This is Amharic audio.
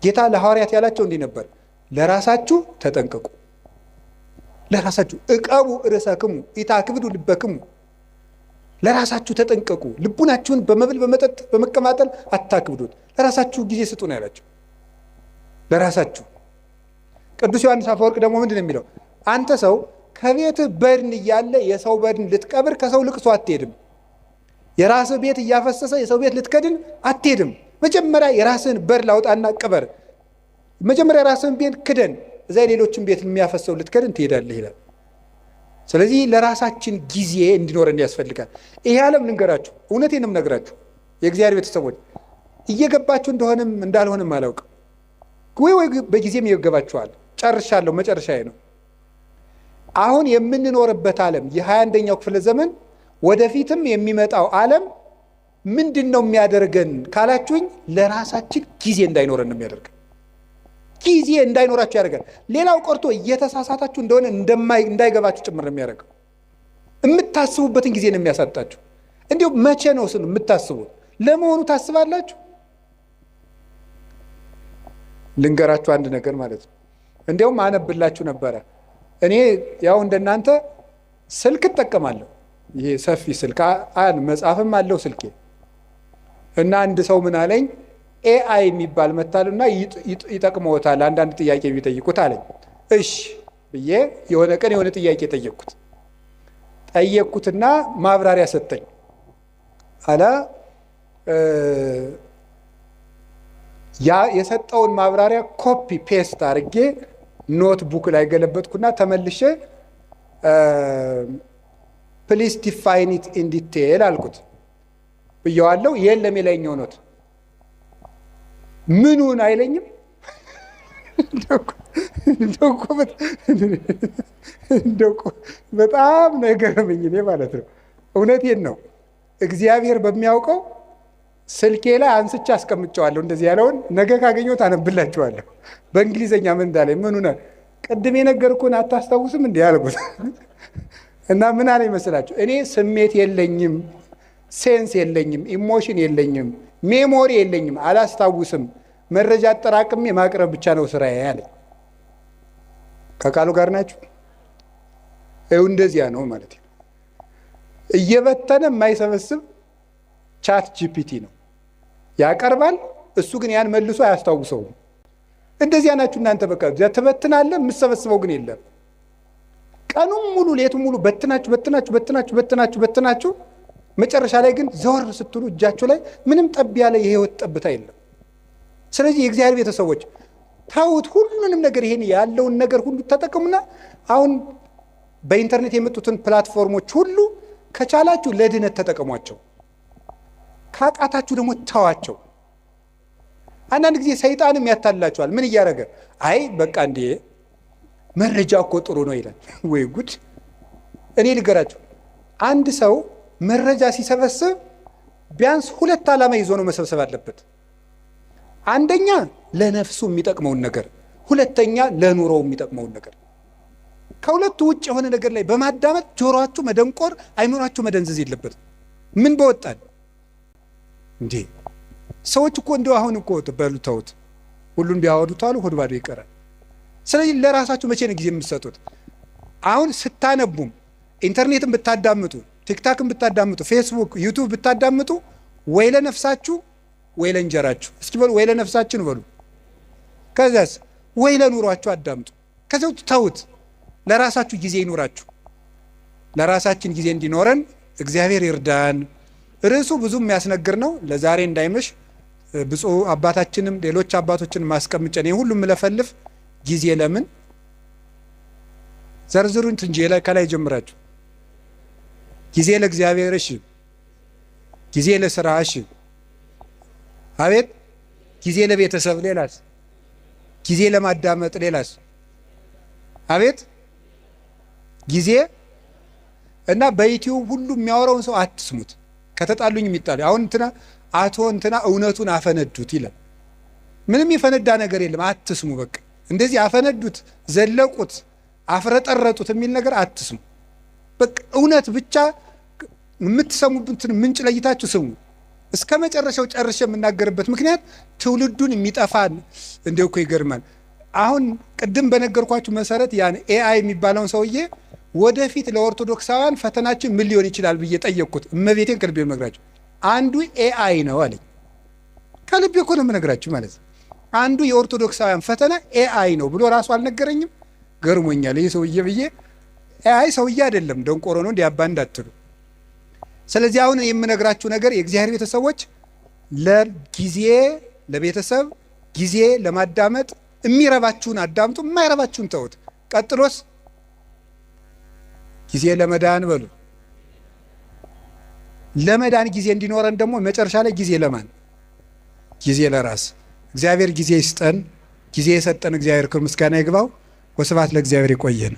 ጌታ ለሐዋርያት ያላቸው እንዲህ ነበር፣ ለራሳችሁ ተጠንቀቁ፣ ለራሳችሁ እቀቡ ርእሰክሙ ኢታክብዱ ልበክሙ፣ ለራሳችሁ ተጠንቀቁ፣ ልቡናችሁን በመብል በመጠጥ በመቀማጠል አታክብዱት፣ ለራሳችሁ ጊዜ ስጡ ነው ያላቸው። ለራሳችሁ። ቅዱስ ዮሐንስ አፈወርቅ ደግሞ ምንድን ነው የሚለው? አንተ ሰው ከቤትህ በድን እያለ የሰው በድን ልትቀብር ከሰው ልቅሶ አትሄድም። የራስህ ቤት እያፈሰሰ የሰው ቤት ልትከድን አትሄድም። መጀመሪያ የራስህን በድን አውጣና ቅበር። መጀመሪያ የራስህን ቤት ክደን፣ እዛ የሌሎችን ቤት የሚያፈሰው ልትከድን ትሄዳለህ ይላል። ስለዚህ ለራሳችን ጊዜ እንዲኖረን ያስፈልጋል። ይሄ ዓለም ልንገራችሁ፣ እውነቴን ነው የምነግራችሁ የእግዚአብሔር ቤተሰቦች፣ እየገባችሁ እንደሆነም እንዳልሆነም አላውቅም፣ ወይ በጊዜም ይገባችኋል። ጨርሻለሁ፣ መጨረሻዬ ነው። አሁን የምንኖርበት ዓለም የ21ኛው ክፍለ ዘመን ወደፊትም የሚመጣው ዓለም ምንድን ነው የሚያደርገን ካላችሁኝ፣ ለራሳችን ጊዜ እንዳይኖረን ነው የሚያደርገን። ጊዜ እንዳይኖራችሁ ያደርጋል። ሌላው ቀርቶ እየተሳሳታችሁ እንደሆነ እንዳይገባችሁ ጭምር ነው የሚያደርገው። የምታስቡበትን ጊዜ ነው የሚያሳጣችሁ። እንዲሁ መቼ ነው ስሉ የምታስቡት? ለመሆኑ ታስባላችሁ? ልንገራችሁ አንድ ነገር ማለት ነው። እንዲያውም አነብላችሁ ነበረ። እኔ ያው እንደናንተ ስልክ እጠቀማለሁ። ይሄ ሰፊ ስልክ መጽሐፍም አለው ስልኬ። እና አንድ ሰው ምን አለኝ፣ ኤአይ የሚባል መታልና ይጠቅመዎታል አንዳንድ ጥያቄ ቢጠይቁት አለኝ። እሺ ብዬ የሆነ ቀን የሆነ ጥያቄ ጠየቅኩትና ማብራሪያ ሰጠኝ። አላ ያ የሰጠውን ማብራሪያ ኮፒ ፔስት አድርጌ ኖትቡክ ላይ ገለበጥኩና ተመልሼ ፕሊስ ዲፋይን ኢት ኢን ዲቴል አልኩት ብየዋለሁ። የለም የላይኛው ኖት ምኑን አይለኝም። በጣም ነገረመኝ እኔ ማለት ነው። እውነቴን ነው። እግዚአብሔር በሚያውቀው ስልኬ ላይ አንስቼ አስቀምጨዋለሁ። እንደዚህ ያለውን ነገ ካገኘሁት አነብላችኋለሁ። በእንግሊዘኛ ምን እንዳለ ምኑን ቅድም የነገርኩህን አታስታውስም እንዲህ ያልኩት እና ምን አለ ይመስላችሁ? እኔ ስሜት የለኝም፣ ሴንስ የለኝም፣ ኢሞሽን የለኝም፣ ሜሞሪ የለኝም፣ አላስታውስም፣ መረጃ አጠራቅሜ ማቅረብ ብቻ ነው ስራዬ ያለ። ከቃሉ ጋር ናችሁ? ይኸው እንደዚያ ነው ማለት ነው። እየበተነ የማይሰበስብ ቻት ጂፒቲ ነው ያቀርባል። እሱ ግን ያን መልሶ አያስታውሰውም። እንደዚያ ናችሁ እናንተ። በቃ ትበትናለህ፣ የምትሰበስበው ግን የለም። ቀኑን ሙሉ ሌቱን ሙሉ በትናችሁ መጨረሻ ላይ ግን ዘወር ስትሉ እጃችሁ ላይ ምንም ጠብ ያለ የህይወት ጠብታ የለም። ስለዚህ የእግዚአብሔር ቤተሰቦች ታውት ሁሉንም ነገር ይሄን ያለውን ነገር ሁሉ ተጠቀሙና አሁን በኢንተርኔት የመጡትን ፕላትፎርሞች ሁሉ ከቻላችሁ ለድነት ተጠቀሟቸው፣ ካቃታችሁ ደግሞ ተዋቸው። አንዳንድ ጊዜ ሰይጣንም ያታልላችኋል። ምን እያደረገ አይ በቃ እንዴ መረጃ እኮ ጥሩ ነው ይላል። ወይ ጉድ! እኔ ልገራችሁ፣ አንድ ሰው መረጃ ሲሰበስብ ቢያንስ ሁለት ዓላማ ይዞ ነው መሰብሰብ አለበት። አንደኛ ለነፍሱ የሚጠቅመውን ነገር፣ ሁለተኛ ለኑሮው የሚጠቅመውን ነገር። ከሁለቱ ውጭ የሆነ ነገር ላይ በማዳመጥ ጆሮአችሁ መደንቆር፣ አይምሯችሁ መደንዘዝ የለበትም። ምን በወጣን እንዴ! ሰዎች እኮ እንደው አሁን እኮ በሉተውት ሁሉን ቢያወዱት አሉ ሆድ ባዶ ይቀራል። ስለዚህ ለራሳችሁ መቼ ነው ጊዜ የምትሰጡት? አሁን ስታነቡም ኢንተርኔትን ብታዳምጡ፣ ቲክታክን ብታዳምጡ፣ ፌስቡክ፣ ዩቱብ ብታዳምጡ ወይ ለነፍሳችሁ ወይ ለእንጀራችሁ። እስኪ በሉ ወይ ለነፍሳችን በሉ። ከዛስ ወይ ለኑሯችሁ አዳምጡ። ከዚያው ተውት። ለራሳችሁ ጊዜ ይኑራችሁ። ለራሳችን ጊዜ እንዲኖረን እግዚአብሔር ይርዳን። ርዕሱ ብዙ የሚያስነግር ነው። ለዛሬ እንዳይመሽ ብፁዕ አባታችንም ሌሎች አባቶችን ማስቀምጨን ይህ ሁሉ ምለፈልፍ ጊዜ ለምን ዘርዝሩን እንጂ ከላይ ጀምራችሁ ጊዜ ለእግዚአብሔር፣ እሺ፣ ጊዜ ለስራ፣ እሺ፣ አቤት፣ ጊዜ ለቤተሰብ፣ ሌላስ? ጊዜ ለማዳመጥ፣ ሌላስ? አቤት፣ ጊዜ እና በዩቲዩብ ሁሉ የሚያወራውን ሰው አትስሙት። ከተጣሉኝ የሚጣሉ አሁን አቶ እውነቱን አፈነዱት ይላል። ምንም የፈነዳ ነገር የለም። አትስሙ። በቃ እንደዚህ አፈነዱት፣ ዘለቁት፣ አፍረጠረጡት የሚል ነገር አትስሙ። በቃ እውነት ብቻ የምትሰሙበትን ምንጭ ለይታችሁ ስሙ። እስከ መጨረሻው ጨርሼ የምናገርበት ምክንያት ትውልዱን የሚጠፋን እንደው እኮ ይገርማል። አሁን ቅድም በነገርኳችሁ መሰረት ያን ኤአይ የሚባለውን ሰውዬ ወደፊት ለኦርቶዶክሳውያን ፈተናችን ምን ሊሆን ይችላል ብዬ ጠየቅኩት። እመቤቴን ከልቤ የምነግራችሁ አንዱ ኤአይ ነው አለኝ። ከልቤ እኮ ነው የምነግራችሁ ማለት ነው። አንዱ የኦርቶዶክሳውያን ፈተና ኤአይ ነው ብሎ ራሱ አልነገረኝም። ገርሞኛል ይህ ሰውዬ ብዬ። ኤአይ ሰውዬ አይደለም፣ ደንቆሮ ነው እንዲያባ እንዳትሉ። ስለዚህ አሁን የምነግራችሁ ነገር የእግዚአብሔር ቤተሰቦች ለጊዜ ለቤተሰብ ጊዜ ለማዳመጥ የሚረባችሁን አዳምጡ፣ የማይረባችሁን ተውት። ቀጥሎስ ጊዜ ለመዳን በሉ። ለመዳን ጊዜ እንዲኖረን ደግሞ መጨረሻ ላይ ጊዜ ለማን? ጊዜ ለራስ። እግዚአብሔር ጊዜ ይስጠን። ጊዜ የሰጠን እግዚአብሔር ክብር ምስጋና ይግባው። ወስብሐት ለእግዚአብሔር። ይቆየን።